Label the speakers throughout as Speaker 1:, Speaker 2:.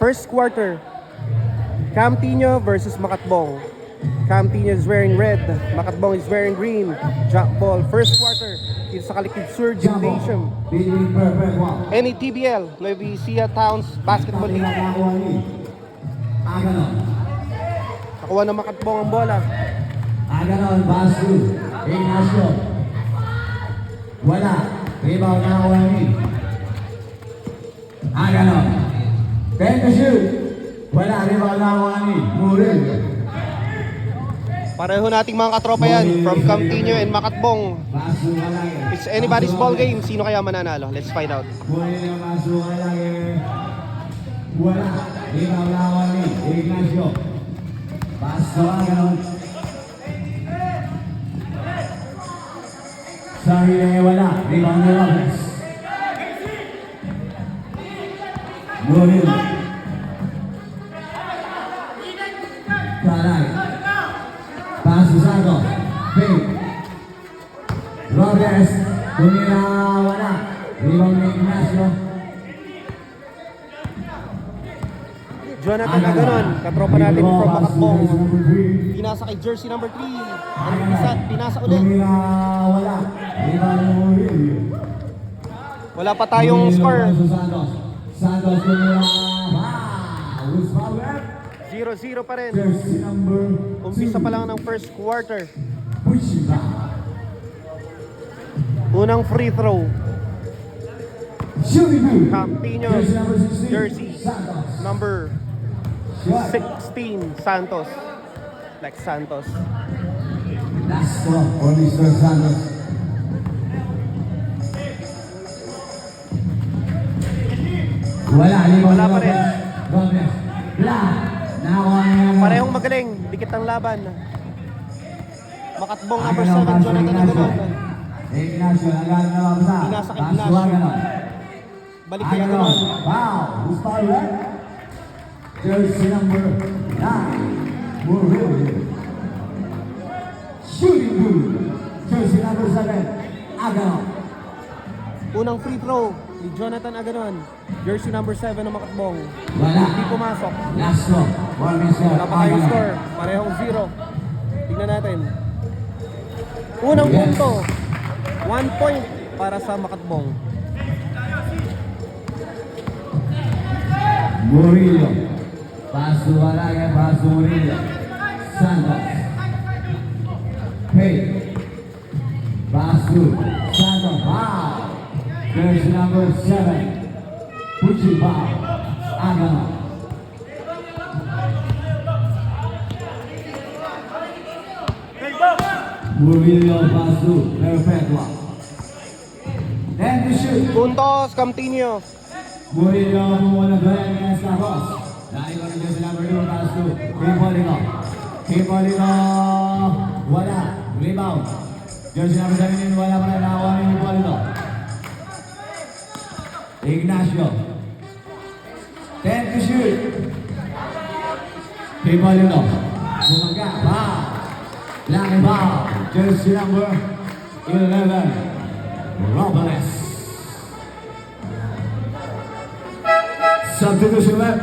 Speaker 1: First quarter, Camtino versus Makatbong. Camtino is wearing red, Makatbong is wearing green. Jack ball, first quarter. Dito sa Kalikid Sur Gymnasium. NETBL, Nueva Ecija Towns Basketball League. Nakuha ng Makatbong ang bola.
Speaker 2: Aganon, Basu, Ignacio. Wala, rebound na Wani. Aganon, 10 to shoot. Wala, rebound na Wani. Muril.
Speaker 1: Pareho nating mga katropa yan, from Camtino and Makatbong.
Speaker 2: Basu malaki.
Speaker 1: It's anybody's ball game. Sino kaya mananalo? Let's find out.
Speaker 2: Muril yung Basu malaki. Wala, rebound na Wani. Ignacio. Basu aganon. Sorry, wala. Rebound na Robles. Muril. Kalay. Pasu Santos. Fake. Robles. Tumira, wala. Rebound na Ignacio.
Speaker 1: Jonathan Aganon, katropa natin from Makatbong. Pinasa kay jersey number 3. Pinasa ulit.
Speaker 2: Tumira, wala. Rebound na Muril.
Speaker 1: Wala pa tayong score.
Speaker 2: Santos tumira. Wow! Who's power?
Speaker 1: 0-0 pa rin.
Speaker 2: Jersey number 2.
Speaker 1: Umpisa pa lang ng first quarter.
Speaker 2: Pushiba.
Speaker 1: Unang free throw.
Speaker 2: Shooting good.
Speaker 1: Camtino,
Speaker 2: Jersey number 16.
Speaker 1: jersey
Speaker 2: Santos.
Speaker 1: number
Speaker 2: Shot.
Speaker 1: 16, Santos. Like Santos.
Speaker 2: Last one for Mr. Santos. Wala,
Speaker 1: Wala pa rin.
Speaker 2: Gomez. Black. Nakuha niya.
Speaker 1: Parehong magaling. Dikit ang laban. Makatbong number 7, Jonathan Aganon.
Speaker 2: Ignacio, nagano na mabasa.
Speaker 1: Pinasa kay Ignacio. Balik kay Aganon.
Speaker 2: Wow, who's power? Jersey number 9. Muril. Shooting good. Jersey number 7. Aganon.
Speaker 1: Unang free throw ni Jonathan Aganon. Jersey number 7 ng Makatbong.
Speaker 2: Wala.
Speaker 1: Hindi pumasok.
Speaker 2: Last one for Mr.
Speaker 1: Wala pa tayong
Speaker 2: Aganon.
Speaker 1: score. Parehong 0. Tignan natin. Unang punto. 1 point para sa Makatbong.
Speaker 2: Murillo. Pasu Alaga, Pasu Murillo. Santos. Hey. Pasu. Santos. Wow. Jersey number 7. Puchiba. Aganon. Murillo, Pasu. Perfecto. Then to shoot.
Speaker 1: Puntos, Camtino.
Speaker 2: Murillo muna doon against Lagos. Dahil ko rin sa number 2 pass to Hipolino. Hipolino, wala. Rebound. Jersey number 17, wala pa rin nakawa ni Hipolino. Ignacio. 10 to shoot. Hipolino. Bumaga. Wow. Lucky ball. Jersey number 11. Robles. Substitution left.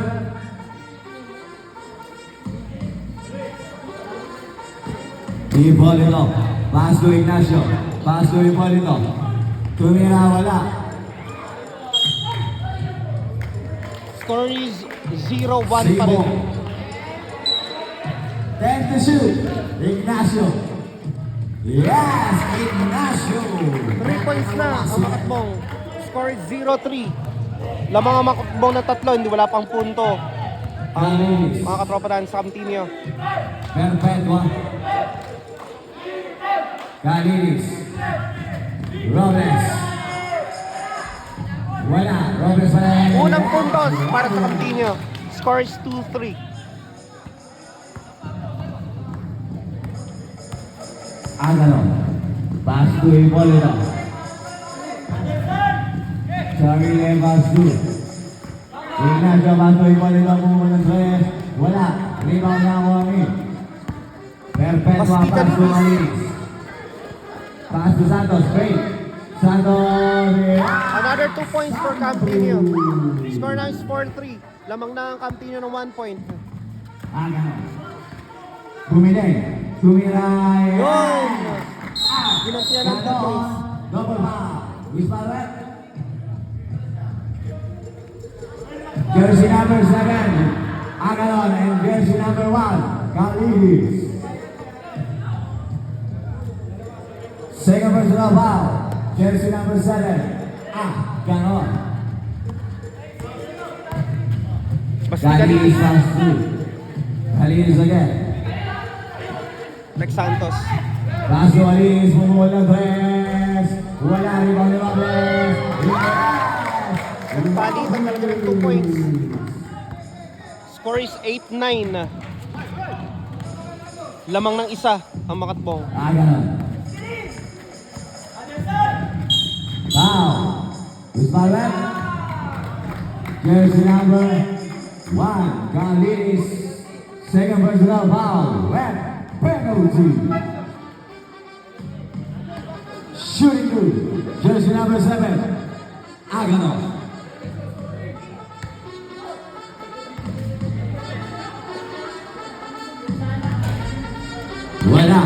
Speaker 2: Hipolino. Pass to Ignacio. Pass to Hipolino. Tumira, wala.
Speaker 1: Score is 0-1 pa rin.
Speaker 2: 10 to shoot. Ignacio. Yes, Ignacio.
Speaker 1: 3 points na ang Makatbong. Score is 0-3. Lamang ang Makatbong na 3, hindi wala pang punto. Ang
Speaker 2: Galilis.
Speaker 1: mga katropa natin sa Camtino.
Speaker 2: Perpetua. Galilis. Robles. Wala. Robles wala.
Speaker 1: Unang puntos para sa Camtino. Score is 2-3.
Speaker 2: Aganon. Pass to Hipolino. Charlie pass to Ignacio, pass to Hipolino. Pumunang 3. Wala. Rebound na ako kami. Perpetua,
Speaker 1: Bastida
Speaker 2: pass to
Speaker 1: Luis.
Speaker 2: Galilis. Pass to Santos. Fake. Santos.
Speaker 1: Another 2 points for Campino. Score na is 4-3. Lamang na ang Campino ng 1 point.
Speaker 2: Aganon. Bumilay. Bumilay.
Speaker 1: Yun! Ginantiyan ng 2 points.
Speaker 2: Double foul. Wisparet. Jersey number 7. Aganon and jersey number 1. Kalidis. Second personal foul. Jersey number 7. Aganon.
Speaker 1: Mas
Speaker 2: Kalidis
Speaker 1: magaling.
Speaker 2: pass through. Kalidis again.
Speaker 1: Next Santos.
Speaker 2: Pass to Kalidis. Bumuhol ng press. Wala rin bang press.
Speaker 1: Palitan talaga ng 2 points. Score is 8-9. Lamang ng isa ang Makatbong.
Speaker 2: Aganon. Foul. Wisparet. Jersey number 1. Kalidis. Second personal foul. Red penalty. Shooting through. Jersey number 7. Aganon. Wala.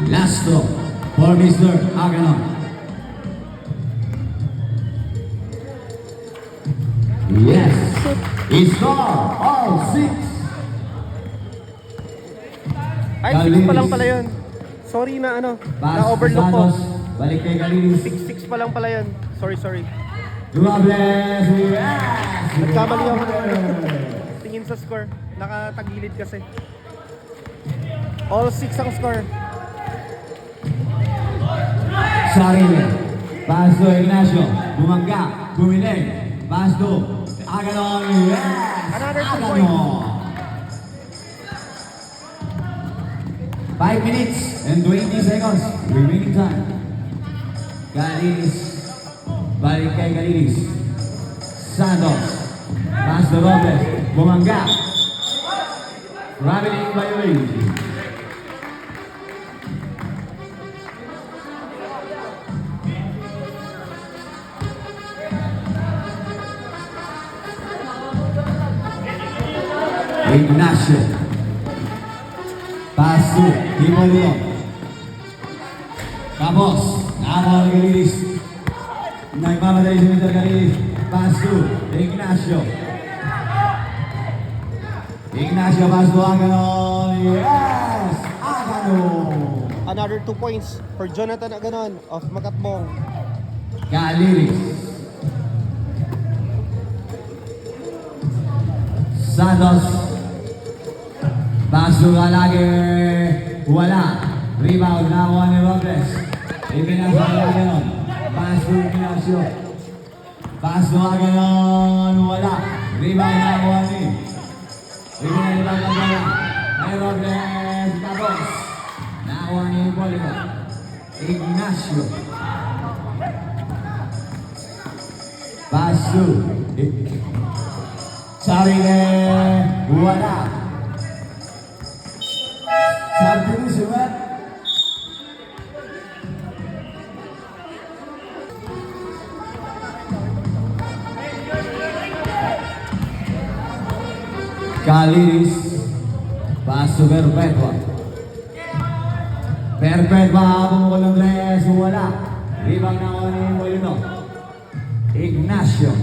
Speaker 2: Last throw for Mr. Aganon. Yes. He scored all 6.
Speaker 1: Ay, 6 pa lang pala yun. Sorry na ano, na-overlook ko.
Speaker 2: Balik kay Kalidis.
Speaker 1: 6 pa lang pala yun. Sorry.
Speaker 2: Robles. Yes.
Speaker 1: Nagkamali ako ng ano. Tingin sa score. Nakatagilid kasi. All 6 ang score.
Speaker 2: Sarili. Pass to Ignacio. Bumangga. Bumiling. Pass to Aganon. Yes.
Speaker 1: Another 2
Speaker 2: Aganon.
Speaker 1: points.
Speaker 2: 5 minutes and 20 seconds remaining time. Kalidis. Balik kay Kalidis. Santos. Pass to Robles. Bumangga. Traveling violation. Ignacio. Pass to Hipolito. Tapos, nakakuha ni Kalidis. Nagmamadali si Mr. Kalidis. Pass to Ignacio. Ignacio, pass to Aganon. Yes! Aganon!
Speaker 1: Another 2 points for Jonathan Aganon of Makatbong.
Speaker 2: Kalidis. Santos. Pass to Gallagher. Wala. Rebound. Nakuha ni Robles. Ipinasa ni Aganon. Pass to Ignacio. Pass to Aganon. Wala. Rebound. Nakuha ni Ipinalibang Gallagher. Ay Robles. Tapos. Nakuha ni Hipolito. Ignacio. Pass to Sarili. Wala. Subdivision. Kalidis. Pass to Perpetua. Perpetua. Bumukol ng tres. Wala. Rebound na ako ni Molino. Ignacio.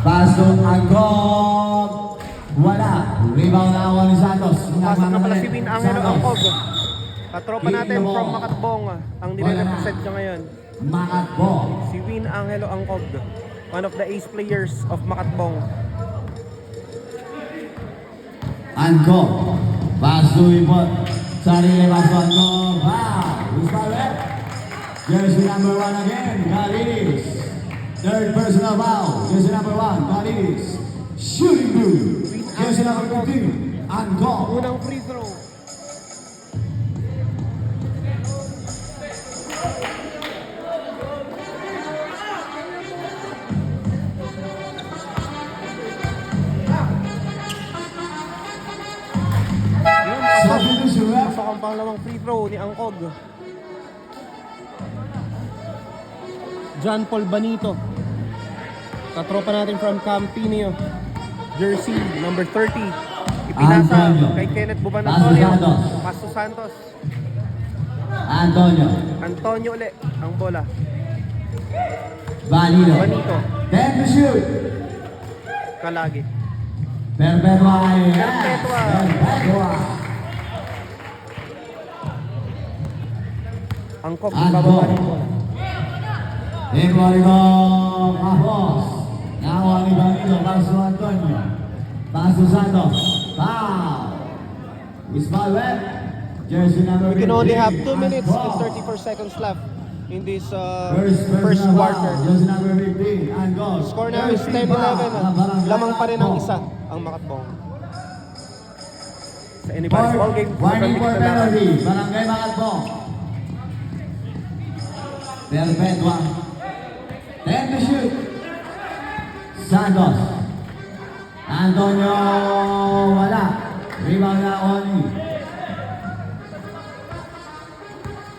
Speaker 2: Pass to Angkog. Wala. Rebound na ako ni Santos.
Speaker 1: Pasok na pala si Win Angelo
Speaker 2: Santos.
Speaker 1: Angkog. Katropa natin from Makatbong ang nire-represent niya ngayon.
Speaker 2: Makatbong.
Speaker 1: Si Win Angelo Angkog, one of the ace players of Makatbong.
Speaker 2: Angkog. Pass to Ipot. Sarili pass to Angkog. Wow. Wisparet. Jersey number 1 again. Kalidis. Third personal foul. Jersey number 1. Kalidis. Shooting through. Jersey number 15. Angkog.
Speaker 1: Unang free throw.
Speaker 2: Substitution.
Speaker 1: Pasok ang pangalawang free throw ni Angkog. John Paul Banito. Katropa natin from Campinio. Jersey, number 30. Ipinasa
Speaker 2: Antonio.
Speaker 1: kay Kenneth Buban
Speaker 2: Paso
Speaker 1: Antonio.
Speaker 2: Santos.
Speaker 1: Paso Santos.
Speaker 2: Antonio.
Speaker 1: Antonio uli ang bola.
Speaker 2: Banito.
Speaker 1: Banito.
Speaker 2: 10 to shoot.
Speaker 1: Kalagi.
Speaker 2: Perpetua. Yes.
Speaker 1: Perpetua.
Speaker 2: Perpetua.
Speaker 1: Angkop,
Speaker 2: Angkop.
Speaker 1: bababa ng bola.
Speaker 2: Hipólito Capos. Nakuha ni Banito. Paso Antonio. Paso Santos. Foul. Ismael Webb. Jersey number
Speaker 1: We can only
Speaker 2: 15,
Speaker 1: have 2 minutes and
Speaker 2: Angkop.
Speaker 1: 34 seconds left in this
Speaker 2: First
Speaker 1: first quarter.
Speaker 2: Jersey number 15, Angkop.
Speaker 1: Score now is 10-11. Lamang pa rin ang isa ang Makatbong. Sa anybody's ball game,
Speaker 2: Warning for
Speaker 1: sobrang laban.
Speaker 2: penalty. Barangay Makatbong. Perpetua. 10 to shoot. Santos. Antonio wala. Rebound na Oni.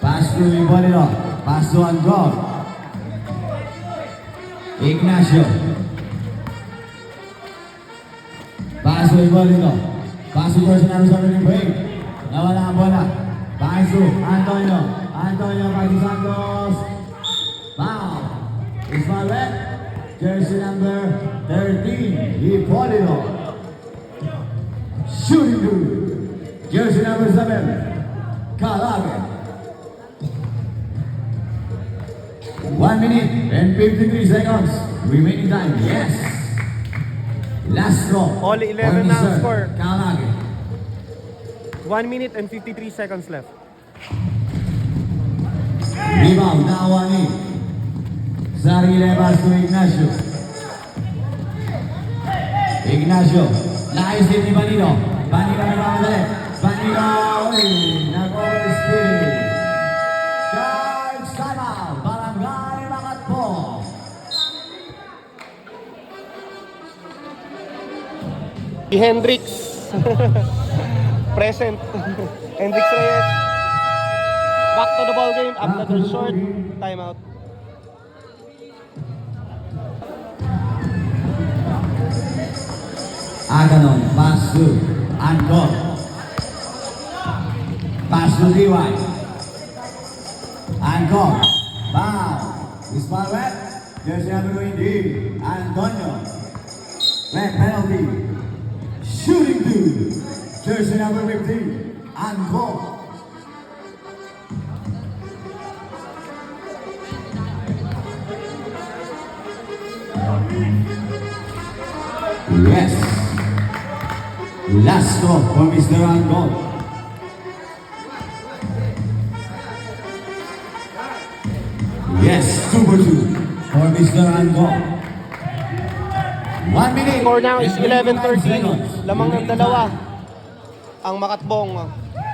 Speaker 2: Pass to Hipólito. Pass to Angkop. Ignacio. Pass to Hipólito. Pass to Jersey number 17 break. Nawala ang bola. Pass to Antonio. Antonio pass to Santos. Foul. Ismael Webb. Jersey number 13. Hipólito. Shooting good. Jersey number 7. Calave. 1 minute and 53 seconds. Remaining time. Yes. Last draw.
Speaker 1: Only 11 na ang score.
Speaker 2: Calave.
Speaker 1: 1 minute and 53 seconds left.
Speaker 2: Rebound na Awani. Sarili pass to Ignacio. Ignacio. Nice hit ni Banito. Banito may pamadali. Banito. Uy, nag-overspeed. Charge timeout. Barangay Makatbong.
Speaker 1: Si Hendrix. Present. Hendrix Reyes. Back to the ball game after the short timeout.
Speaker 2: Aganon, pass to Angkop. Pass to DY. Angkop. Foul. Ismael Webb. Jersey number 20. Antonio. Red penalty. Shooting two. Jersey number 15. Angkop. Yes. Last draw for Mr. Angkop. Yes, 2 for 2 for Mr. Angkop. 1 minute.
Speaker 1: Score now is
Speaker 2: and 55
Speaker 1: 11-13.
Speaker 2: seconds.
Speaker 1: Lamang ng dalawa ang Makatbong.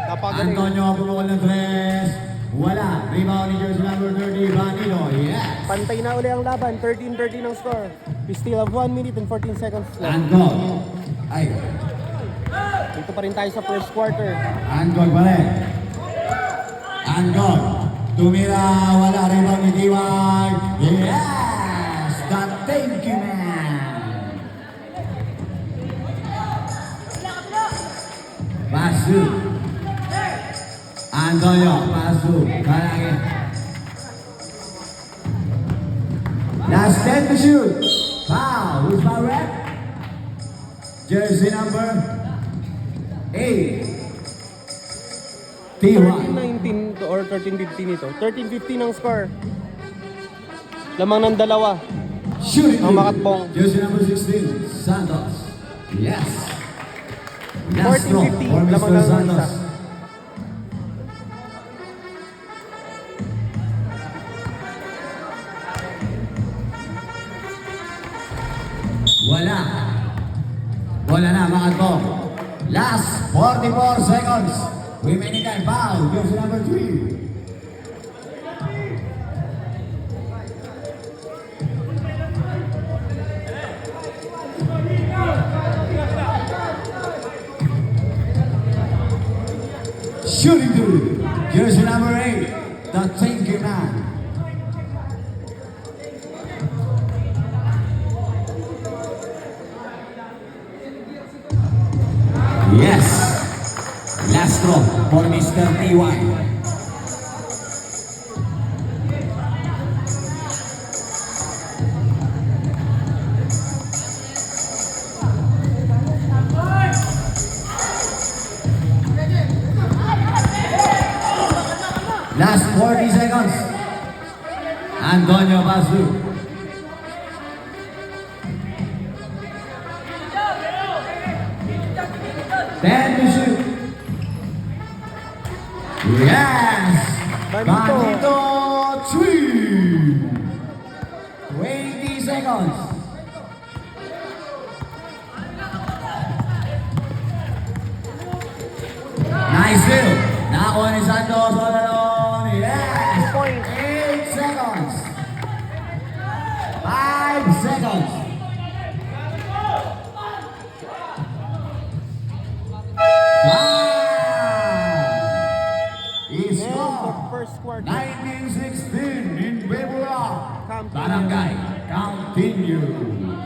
Speaker 1: Napagaling.
Speaker 2: Antonio pumukol ng 3. Wala. Rebound ni Jersey number 30, Banito. Yes.
Speaker 1: Pantay na uli ang laban. 13-13 ang score. We still have 1 minute and 14 seconds left.
Speaker 2: Angkop. Ay,
Speaker 1: Dito pa rin tayo sa first quarter.
Speaker 2: Angkop pa rin. Angkop. Tumira. Wala. Rebound ni Diwag. Yes! The thank you man. Pasu. Antonio. Pasu. Kalangin. Last 10 to shoot. Foul. Who's my rep? Jersey number 8. T1.
Speaker 1: 13-19 to or 13-15 ito. 13-15 ang score. Lamang ng dalawa.
Speaker 2: Shooting.
Speaker 1: Ang Makatbong.
Speaker 2: Jersey number 16. Santos. Yes. Last
Speaker 1: 14-15.
Speaker 2: throw for
Speaker 1: Lamang
Speaker 2: Mr.
Speaker 1: ng
Speaker 2: Santos.
Speaker 1: isa.
Speaker 2: Wala. Wala na, Makatbong. Last 44 seconds. Remaining time. Foul. Jersey number 3. Shooting two. Jersey number 8. The thank you man. Yes! Last draw for Mr. T1. Last 40 seconds. Antonio Basu. Ten to shoot. Yes!
Speaker 1: Bandito.
Speaker 2: Bandito 3. 20 seconds. Nice deal. Nakakuha ni Santos all alone. Yes!
Speaker 1: Point.
Speaker 2: 8 seconds. 5 seconds. Is
Speaker 1: End of first quarter.
Speaker 2: 1916 in Bebula.
Speaker 1: Continue.
Speaker 2: Barangay, continue.